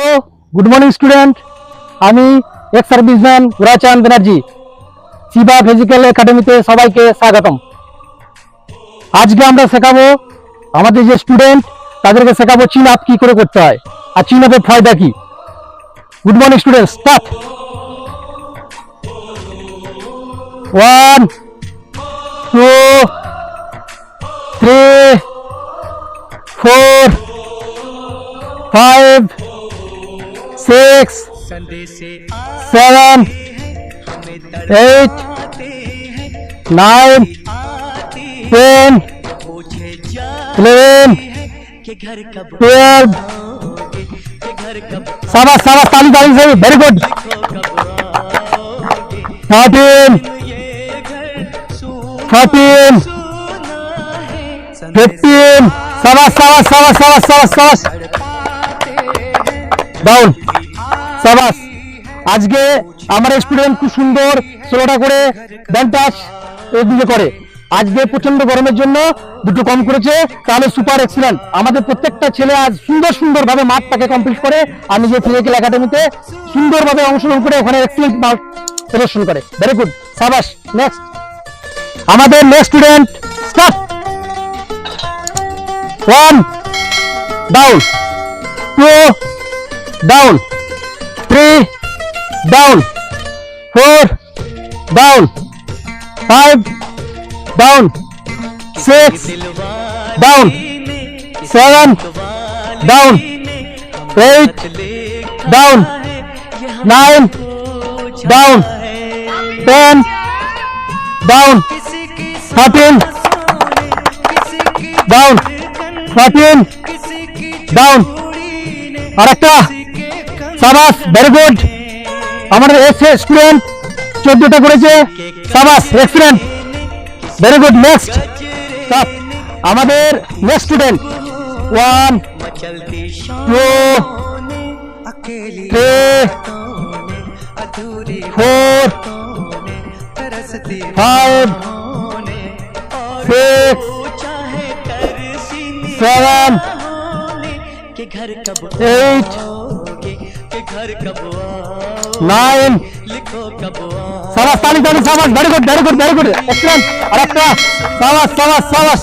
Hello, good morning student. আমি ex serviceman Gurachand Banerjee, Shiva physical একাডেমিতে সবাইকে স্বাগতম। আজকে আমরা শেখাবো আমাদের যে স্টুডেন্ট তাদেরকে শেখাবো চিন আপ কি করে করতে হয় আর চিন আপের ফায়দা কি। Good morning student, start. 1 2 3 4 5 6 7 8 9 10 11 12। शाबाश शाबाश, ताली ताली से, वेरी गुड। 13 14 15। शाबाश शाबाश शाबाश शाबाश शाबाश शाबाश, ডাউন। শাবাশ। আজকে আমার স্টুডেন্ট খুব সুন্দর ষোলোটা করে ব্যান্টাস এদিকে করে। আজকে প্রচন্ড গরমের জন্য দুটো কম করেছে, তাহলে সুপার এক্সিলেন্ট। আমাদের প্রত্যেকটা ছেলে আজ সুন্দর সুন্দরভাবে মাঠটাকে কমপ্লিট করে আমি যে ফিজিক্যাল একাডেমিতে সুন্দরভাবে অংশগ্রহণ করে ওখানে এক্সিলেন্ট মার্ক প্রদর্শন করে। ভেরি গুড, শাবাশ। নেক্সট আমাদের next student, stop. 1 down, 2 down, 3 down, 4 down, 5 down, 6 down, 7 down, 8 down, 9 down, 10 down, 13 down, 14 down. আরেকটা, শাবাশ, ভেরি গুড। আমাদের স্টুডেন্ট 14টা করেছে, শাবাশ, excellent, very good. Next stop. আমাদের নেক্সট স্টুডেন্ট 1 2 3 4 5 6 7 8 9। शाबाश, ताली ताली, शाबाश, very good very good very good, excellent. और शाबाश शाबाश शाबाश,